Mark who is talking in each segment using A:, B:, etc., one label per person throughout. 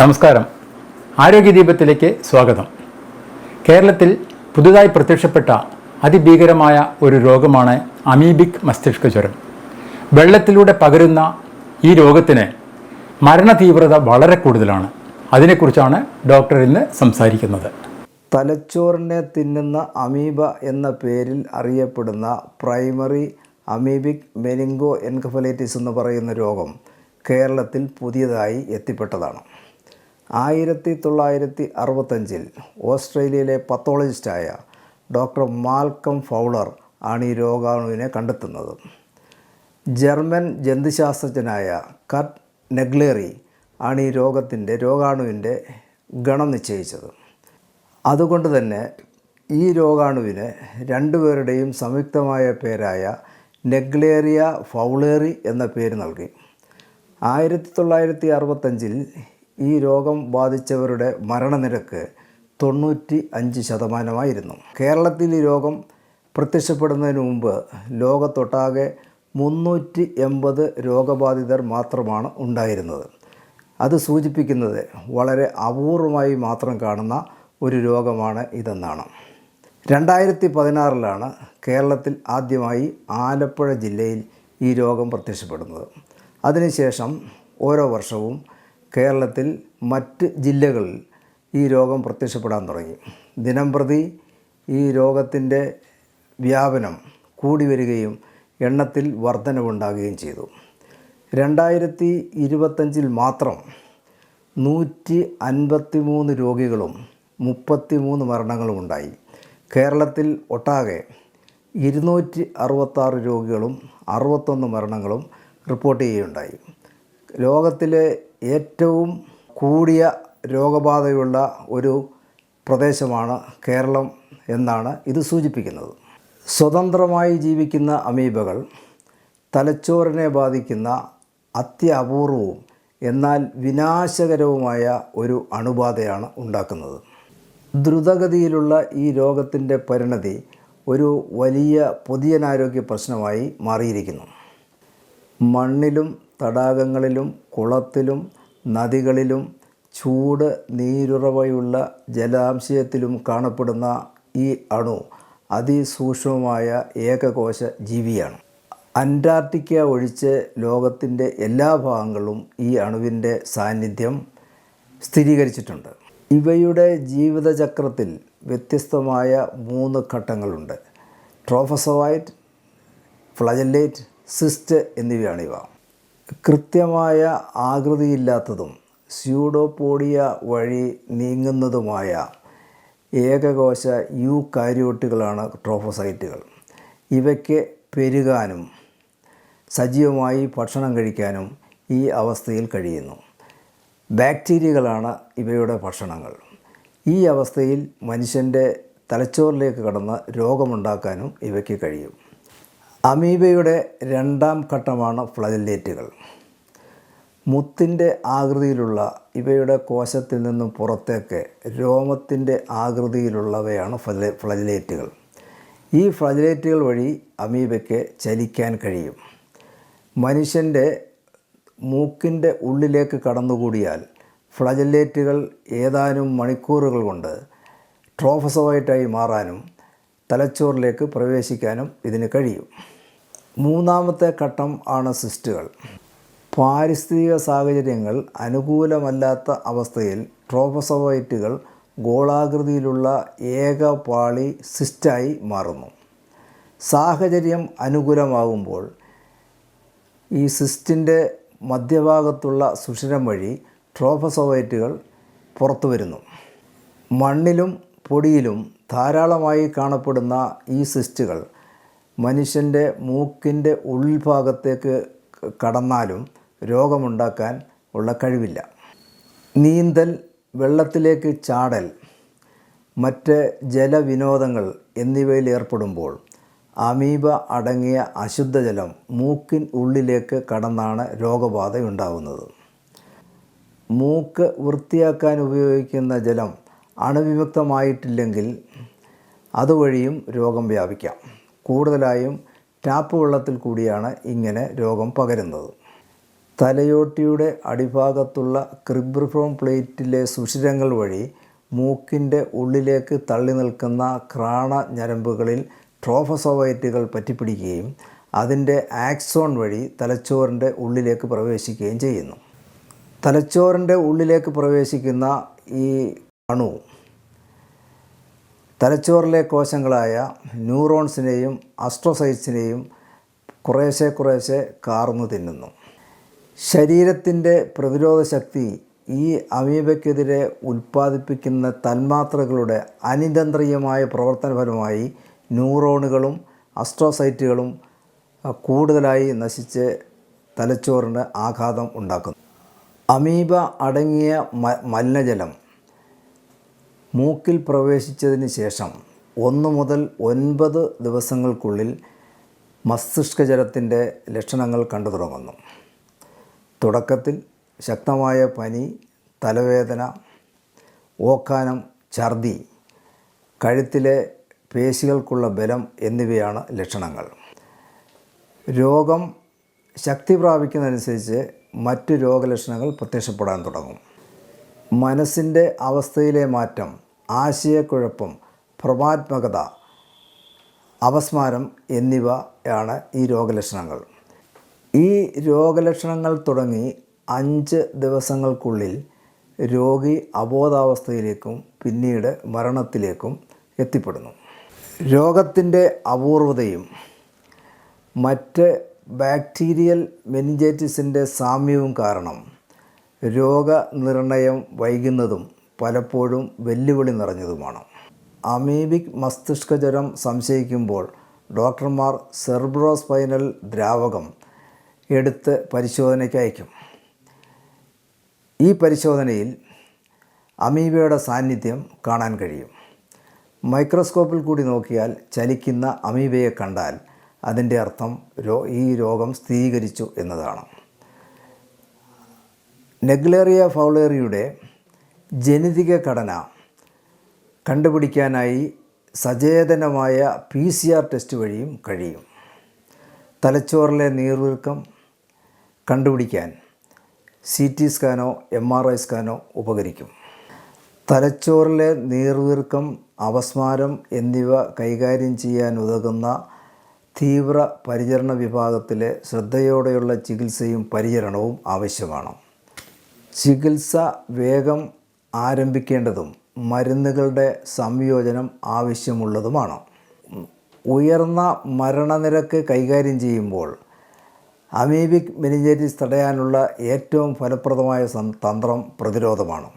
A: നമസ്കാരം. ആരോഗ്യദീപത്തിലേക്ക് സ്വാഗതം. കേരളത്തിൽ പുതുതായി പ്രത്യക്ഷപ്പെട്ട അതിഭീകരമായ ഒരു രോഗമാണ് അമീബിക് മസ്തിഷ്ക ജ്വരം. വെള്ളത്തിലൂടെ പകരുന്ന ഈ രോഗത്തിന് മരണതീവ്രത വളരെ കൂടുതലാണ്. അതിനെക്കുറിച്ചാണ് ഡോക്ടർ ഇന്ന് സംസാരിക്കുന്നത്.
B: തലച്ചോറിനെ തിന്നുന്ന അമീബ എന്ന പേരിൽ അറിയപ്പെടുന്ന പ്രൈമറി അമീബിക് മെനിങ്കോ എൻകഫലൈറ്റിസ് എന്ന് പറയുന്ന രോഗം കേരളത്തിൽ പുതിയതായി എത്തിപ്പെട്ടതാണ്. 1965 ഓസ്ട്രേലിയയിലെ പത്തോളജിസ്റ്റായ ഡോക്ടർ മാൽക്കം ഫൗളർ ആണ് ഈ രോഗാണുവിനെ കണ്ടെത്തുന്നത്. ജർമ്മൻ ജന്തുശാസ്ത്രജ്ഞനായ കർട്ട് നെഗ്ലേറി ആണ് ഈ രോഗാണുവിൻ്റെ ഗണം നിശ്ചയിച്ചത്. അതുകൊണ്ട് തന്നെ ഈ രോഗാണുവിന് രണ്ടുപേരുടെയും സംയുക്തമായ പേരായ നെഗ്ലേറിയ ഫൗളേറി എന്ന പേര് നൽകി. 1965 ഈ രോഗം ബാധിച്ചവരുടെ മരണനിരക്ക് 95%. കേരളത്തിൽ ഈ രോഗം പ്രത്യക്ഷപ്പെടുന്നതിന് മുമ്പ് ലോകത്തൊട്ടാകെ 380 രോഗബാധിതർ മാത്രമാണ് ഉണ്ടായിരുന്നത്. അത് സൂചിപ്പിക്കുന്നത് വളരെ അപൂർവമായി മാത്രം കാണുന്ന ഒരു രോഗമാണ് ഇതെന്നാണ്. 2016 കേരളത്തിൽ ആദ്യമായി ആലപ്പുഴ ജില്ലയിൽ ഈ രോഗം പ്രത്യക്ഷപ്പെടുന്നത്. അതിനുശേഷം ഓരോ വർഷവും കേരളത്തിൽ മറ്റ് ജില്ലകളിൽ ഈ രോഗം പ്രത്യക്ഷപ്പെടാൻ തുടങ്ങി. ദിനംപ്രതി ഈ രോഗത്തിൻ്റെ വ്യാപനം കൂടി വരികയും എണ്ണത്തിൽ വർധനവുണ്ടാകുകയും ചെയ്തു. 2025 മാത്രം 153 രോഗികളും 33 മരണങ്ങളും ഉണ്ടായി. കേരളത്തിൽ ഒട്ടാകെ 266 രോഗികളും 61 മരണങ്ങളും റിപ്പോർട്ട് ചെയ്യുകയുണ്ടായി. ലോകത്തിലെ ഏറ്റവും കൂടിയ രോഗബാധയുള്ള ഒരു പ്രദേശമാണ് കേരളം എന്നാണ് ഇത് സൂചിപ്പിക്കുന്നത്. സ്വതന്ത്രമായി ജീവിക്കുന്ന അമീബകൾ തലച്ചോറിനെ ബാധിക്കുന്ന അത്യപൂർവവും എന്നാൽ വിനാശകരവുമായ ഒരു അണുബാധയാണ് ഉണ്ടാക്കുന്നത്. ദ്രുതഗതിയിലുള്ള ഈ രോഗത്തിൻ്റെ പരിണതി ഒരു വലിയ പൊതുജനാരോഗ്യ പ്രശ്നമായി മാറിയിരിക്കുന്നു. മണ്ണിലും തടാകങ്ങളിലും കുളത്തിലും നദികളിലും ചൂട് നീരുറവയുള്ള ജലാംശയത്തിലും കാണപ്പെടുന്ന ഈ അണു അതിസൂക്ഷ്മമായ ഏകകോശ ജീവിയാണ്. അന്റാർട്ടിക്ക ഒഴിച്ച് ലോകത്തിൻ്റെ എല്ലാ ഭാഗങ്ങളിലും ഈ അണുവിൻ്റെ സാന്നിധ്യം സ്ഥിരീകരിച്ചിട്ടുണ്ട്. ഇവയുടെ ജീവിതചക്രത്തിൽ വ്യത്യസ്തമായ 3 ഘട്ടങ്ങളുണ്ട്. ട്രോഫസോവൈറ്റ്, ഫ്ലജല്ലേറ്റ്, സിസ്റ്റ് എന്നിവയാണിവ. കൃത്യമായ ആകൃതിയില്ലാത്തതും സ്യൂഡോപോഡിയ വഴി നീങ്ങുന്നതുമായ ഏകകോശ യൂകാരിയോട്ടുകളാണ് ട്രോഫോസൈറ്റുകൾ. ഇവയ്ക്ക് പെരുകാനും സജീവമായി ഭക്ഷണം കഴിക്കാനും ഈ അവസ്ഥയിൽ കഴിയുന്നു. ബാക്ടീരിയകളാണ് ഇവയുടെ ഭക്ഷണങ്ങൾ. ഈ അവസ്ഥയിൽ മനുഷ്യൻ്റെ തലച്ചോറിലേക്ക് കടന്ന് രോഗമുണ്ടാക്കാനും ഇവയ്ക്ക് കഴിയും. അമീബയുടെ 2ാം ഘട്ടമാണ് ഫ്ലജല്ലേറ്റുകൾ. മുത്തിൻ്റെ ആകൃതിയിലുള്ള ഇവയുടെ കോശത്തിൽ നിന്നും പുറത്തേക്ക് രോമത്തിൻ്റെ ആകൃതിയിലുള്ളവയാണ് ഫ്ലജലേറ്റുകൾ. ഈ ഫ്ലജലേറ്റുകൾ വഴി അമീബയ്ക്ക് ചലിക്കാൻ കഴിയും. മനുഷ്യൻ്റെ മൂക്കിൻ്റെ ഉള്ളിലേക്ക് കടന്നുകൂടിയാൽ ഫ്ലജലേറ്റുകൾ ഏതാനും മണിക്കൂറുകൾ കൊണ്ട് ട്രോഫസോവൈറ്റായി മാറാനും തലച്ചോറിലേക്ക് പ്രവേശിക്കാനും ഇതിന് കഴിയും. 3ാമത്തെ ഘട്ടം ആണ് സിസ്റ്റുകൾ. പാരിസ്ഥിതിക സാഹചര്യങ്ങൾ അനുകൂലമല്ലാത്ത അവസ്ഥയിൽ ട്രോഫസോവൈറ്റുകൾ ഗോളാകൃതിയിലുള്ള ഏകപാളി സിസ്റ്റായി മാറുന്നു. സാഹചര്യം അനുകൂലമാകുമ്പോൾ ഈ സിസ്റ്റിൻ്റെ മധ്യഭാഗത്തുള്ള സുഷിരം വഴി ട്രോഫസോവൈറ്റുകൾ പുറത്തു വരുന്നു. മണ്ണിലും പൊടിയിലും ധാരാളമായി കാണപ്പെടുന്ന ഈ സിസ്റ്റുകൾ മനുഷ്യൻ്റെ മൂക്കിൻ്റെ ഉൾഭാഗത്തേക്ക് കടന്നാലും രോഗമുണ്ടാക്കാൻ ഉള്ള കഴിവില്ല. നീന്തൽ, വെള്ളത്തിലേക്ക് ചാടൽ, മറ്റ് ജലവിനോദങ്ങൾ എന്നിവയിൽ ഏർപ്പെടുമ്പോൾ അമീബ അടങ്ങിയ അശുദ്ധജലം മൂക്കിൻ ഉള്ളിലേക്ക് കടന്നാണ് രോഗബാധയുണ്ടാകുന്നത്. മൂക്ക് വൃത്തിയാക്കാൻ ഉപയോഗിക്കുന്ന ജലം അണുവിമുക്തമായിട്ടില്ലെങ്കിൽ അതുവഴിയും രോഗം വ്യാപിക്കാം. കൂടുതലായും ടാപ്പ് വെള്ളത്തിൽ കൂടിയാണ് ഇങ്ങനെ രോഗം പകരുന്നത്. തലയോട്ടിയുടെ അടിഭാഗത്തുള്ള ക്രിബ്രിഫോം പ്ലേറ്റിലെ സുഷിരങ്ങൾ വഴി മൂക്കിൻ്റെ ഉള്ളിലേക്ക് തള്ളി നിൽക്കുന്ന ക്രാണ ഞരമ്പുകളിൽ ട്രോഫോസോവൈറ്റുകൾ പറ്റിപ്പിടിക്കുകയും അതിൻ്റെ ആക്സോൺ വഴി തലച്ചോറിൻ്റെ ഉള്ളിലേക്ക് പ്രവേശിക്കുകയും ചെയ്യുന്നു. തലച്ചോറിൻ്റെ ഉള്ളിലേക്ക് പ്രവേശിക്കുന്ന ഈ അണു തലച്ചോറിലെ കോശങ്ങളായ ന്യൂറോൺസിനെയും അസ്ട്രോസൈറ്റ്സിനെയും കുറേശ്ശെ കാർന്നു തിന്നുന്നു. ശരീരത്തിൻ്റെ പ്രതിരോധ ശക്തി ഈ അമീബയ്ക്കെതിരെ ഉൽപ്പാദിപ്പിക്കുന്ന തന്മാത്രകളുടെ അനിയന്ത്രിതമായ പ്രവർത്തനപരമായി ന്യൂറോണുകളും അസ്ട്രോസൈറ്റുകളും കൂടുതലായി നശിച്ച് തലച്ചോറിന് ആഘാതം ഉണ്ടാക്കുന്നു. അമീബ അടങ്ങിയ മലിനജലം മൂക്കിൽ പ്രവേശിച്ചതിന് ശേഷം 1 മുതൽ 9 ദിവസങ്ങൾക്കുള്ളിൽ മസ്തിഷ്കജ്വരത്തിൻ്റെ ലക്ഷണങ്ങൾ കണ്ടു തുടങ്ങുന്നു. തുടക്കത്തിൽ ശക്തമായ പനി, തലവേദന, ഓക്കാനം, ഛർദി, കഴുത്തിലെ പേശികൾക്കുള്ള ബലം എന്നിവയാണ് ലക്ഷണങ്ങൾ. രോഗം ശക്തി പ്രാപിക്കുന്നതനുസരിച്ച് മറ്റ് രോഗലക്ഷണങ്ങൾ പ്രത്യക്ഷപ്പെടാൻ തുടങ്ങും. മനസ്സിൻ്റെ അവസ്ഥയിലെ മാറ്റം, ആശയക്കുഴപ്പം, ഭ്രമാത്മകത, അപസ്മാരം എന്നിവയാണ് ഈ രോഗലക്ഷണങ്ങൾ. ഈ രോഗലക്ഷണങ്ങൾ തുടങ്ങി 5 ദിവസങ്ങൾക്കുള്ളിൽ രോഗി അബോധാവസ്ഥയിലേക്കും പിന്നീട് മരണത്തിലേക്കും എത്തിപ്പെടുന്നു. രോഗത്തിൻ്റെ അപൂർവതയും മറ്റ് ബാക്ടീരിയൽ മെനിഞ്ചൈറ്റിസിൻ്റെ സാമ്യവും കാരണം രോഗനിർണയം വൈകുന്നതും പലപ്പോഴും വെല്ലുവിളി നിറഞ്ഞതുമാണ്. അമീബിക് മസ്തിഷ്കജ്വരം സംശയിക്കുമ്പോൾ ഡോക്ടർമാർ സെർബ്രോസ്പൈനൽ ദ്രാവകം എടുത്ത് പരിശോധനയ്ക്ക് അയക്കും. ഈ പരിശോധനയിൽ അമീബയുടെ സാന്നിധ്യം കാണാൻ കഴിയും. മൈക്രോസ്കോപ്പിൽ കൂടി നോക്കിയാൽ ചലിക്കുന്ന അമീബയെ കണ്ടാൽ അതിൻ്റെ അർത്ഥം ഈ രോഗം സ്ഥിരീകരിച്ചു എന്നതാണ്. നെഗ്ലേറിയ ഫൗളേറിയുടെ ജനിതക ഘടന കണ്ടുപിടിക്കാനായി സചേതനമായ PCR ടെസ്റ്റ് വഴിയും കഴിയും. തലച്ചോറിലെ നീർവീർക്കം കണ്ടുപിടിക്കാൻ CT സ്കാനോ MRI സ്കാനോ ഉപകരിക്കും. തലച്ചോറിലെ നീർവീർക്കം, അപസ്മാരം എന്നിവ കൈകാര്യം ചെയ്യാൻ ഉതകുന്ന തീവ്ര പരിചരണ വിഭാഗത്തിലെ ശ്രദ്ധയോടെയുള്ള ചികിത്സയും പരിചരണവും ആവശ്യമാണ്. ചികിത്സ വേഗം ആരംഭിക്കേണ്ടതും മരുന്നുകളുടെ സംയോജനം ആവശ്യമുള്ളതുമാണ്. ഉയർന്ന മരണനിരക്ക് കൈകാര്യം ചെയ്യുമ്പോൾ അമീബിക് മെനിഞ്ചൈറ്റിസ് തടയാനുള്ള ഏറ്റവും ഫലപ്രദമായ തന്ത്രം പ്രതിരോധമാണ്.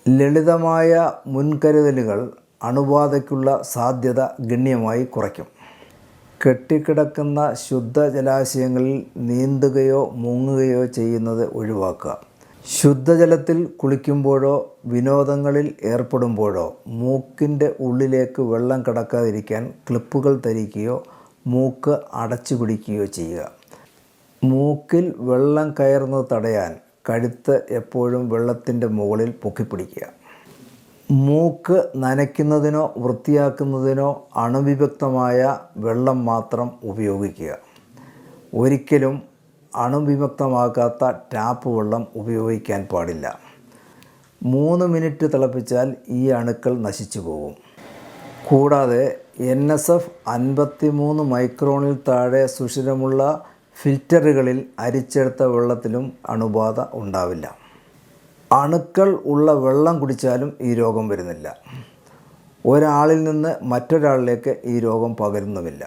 B: ലളിതമായ മുൻകരുതലുകൾ അണുബാധയ്ക്കുള്ള സാധ്യത ഗണ്യമായി കുറയ്ക്കും. കെട്ടിക്കിടക്കുന്ന ശുദ്ധജലാശയങ്ങളിൽ നീന്തുകയോ മുങ്ങുകയോ ചെയ്യുന്നത് ഒഴിവാക്കുക. ശുദ്ധജലത്തിൽ കുളിക്കുമ്പോഴോ വിനോദങ്ങളിൽ ഏർപ്പെടുമ്പോഴോ മൂക്കിൻ്റെ ഉള്ളിലേക്ക് വെള്ളം കടക്കാതിരിക്കാൻ ക്ലിപ്പുകൾ ധരിക്കുകയോ മൂക്ക് അടച്ചു പിടിക്കുകയോ ചെയ്യുക. മൂക്കിൽ വെള്ളം കയറുന്നത് തടയാൻ കഴുത്ത് എപ്പോഴും വെള്ളത്തിൻ്റെ മുകളിൽ പൊക്കിപ്പിടിക്കുക. മൂക്ക് നനയ്ക്കുന്നതിനോ വൃത്തിയാക്കുന്നതിനോ അണുവിമുക്തമായ വെള്ളം മാത്രം ഉപയോഗിക്കുക. ഒരിക്കലും അണുവിമുക്തമാകാത്ത ടാപ്പ് വെള്ളം ഉപയോഗിക്കാൻ പാടില്ല. 3 മിനിറ്റ് തിളപ്പിച്ചാൽ ഈ അണുക്കൾ നശിച്ചു പോകും. കൂടാതെ NSF 53 മൈക്രോണിൽ താഴെ സുഷിരമുള്ള ഫിൽറ്ററുകളിൽ അരിച്ചെടുത്ത വെള്ളത്തിലും അണുബാധ ഉണ്ടാവില്ല. അണുക്കൾ ഉള്ള വെള്ളം കുടിച്ചാലും ഈ രോഗം വരുന്നില്ല. ഒരാളിൽ നിന്ന് മറ്റൊരാളിലേക്ക് ഈ രോഗം പകരുന്നുമില്ല.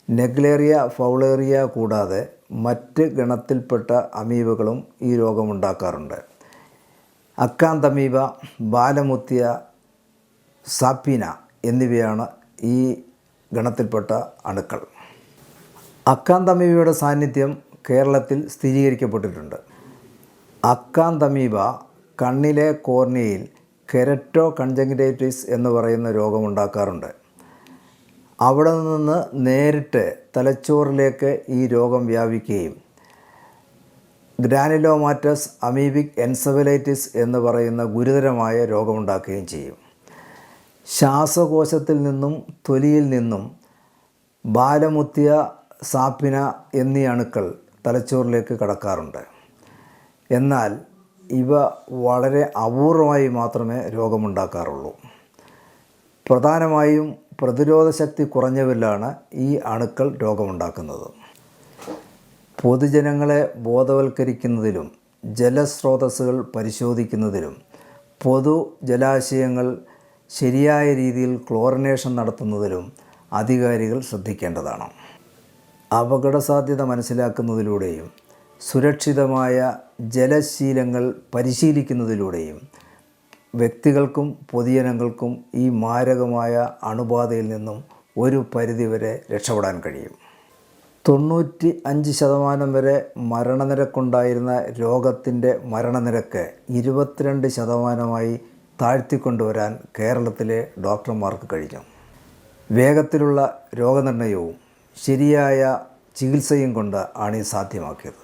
B: നെഗ്ലേറിയ ഫൗളേറിയ കൂടാതെ മറ്റ് ഗണത്തിൽപ്പെട്ട അമീബകളും ഈ രോഗമുണ്ടാക്കാറുണ്ട്. അക്കാന്തമീബ, ബാലമുത്തിയ, സാപ്പീന എന്നിവയാണ് ഈ ഗണത്തിൽപ്പെട്ട അണുക്കൾ. അക്കാന്തമീബയുടെ സാന്നിധ്യം കേരളത്തിൽ സ്ഥിരീകരിക്കപ്പെട്ടിട്ടുണ്ട്. അക്കാന്തമീബ കണ്ണിലെ കോർണിയയിൽ കെരറ്റോ കൺജങ്ക്റ്റിവൈറ്റിസ് എന്ന് പറയുന്ന രോഗമുണ്ടാക്കാറുണ്ട്. അവിടെ നിന്ന് നേരിട്ട് തലച്ചോറിലേക്ക് ഈ രോഗം വ്യാപിക്കുകയും ഗ്രാനുലോമാറ്റസ് അമീബിക് എൻസെഫലൈറ്റിസ് എന്ന് പറയുന്ന ഗുരുതരമായ രോഗമുണ്ടാക്കുകയും ചെയ്യും. ശ്വാസകോശത്തിൽ നിന്നും തൊലിയിൽ നിന്നും ബാലമുത്തിയ, സാപ്പിന എന്നീ അണുക്കൾ തലച്ചോറിലേക്ക് കടക്കാറുണ്ട്. എന്നാൽ ഇവ വളരെ അപൂർവമായി മാത്രമേ രോഗമുണ്ടാക്കാറുള്ളൂ. പ്രധാനമായും പ്രതിരോധശക്തി കുറഞ്ഞവരിലാണ് ഈ അണുക്കൾ രോഗമുണ്ടാക്കുന്നത്. പൊതുജനങ്ങളെ ബോധവൽക്കരിക്കുന്നതിലും ജലസ്രോതസ്സുകൾ പരിശോധിക്കുന്നതിലും പൊതു ജലാശയങ്ങൾ ശരിയായ രീതിയിൽ ക്ലോറിനേഷൻ നടത്തുന്നതിലും അധികാരികൾ ശ്രദ്ധിക്കേണ്ടതാണ്. അപകടസാധ്യത മനസ്സിലാക്കുന്നതിലൂടെയും സുരക്ഷിതമായ ജലശീലങ്ങൾ പരിശീലിക്കുന്നതിലൂടെയും വ്യക്തികൾക്കും പൊതുജനങ്ങൾക്കും ഈ മാരകമായ അണുബാധയിൽ നിന്നും ഒരു പരിധിവരെ രക്ഷപ്പെടാൻ കഴിയും. 95% വരെ മരണനിരക്കുണ്ടായിരുന്ന രോഗത്തിൻ്റെ മരണനിരക്ക് 22% താഴ്ത്തിക്കൊണ്ടുവരാൻ കേരളത്തിലെ ഡോക്ടർമാർക്ക് കഴിഞ്ഞു. വേഗത്തിലുള്ള രോഗനിർണയവും ശരിയായ ചികിത്സയും കൊണ്ട് ആണ് ഇത് സാധ്യമാക്കിയത്.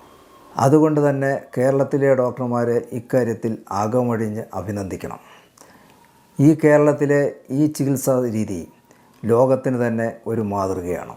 B: അതുകൊണ്ട് തന്നെ കേരളത്തിലെ ഡോക്ടർമാരെ ഇക്കാര്യത്തിൽ അകമഴിഞ്ഞ് അഭിനന്ദിക്കണം. കേരളത്തിലെ ഈ ചികിത്സാ രീതി ലോകത്തിന് തന്നെ ഒരു മാതൃകയാണ്.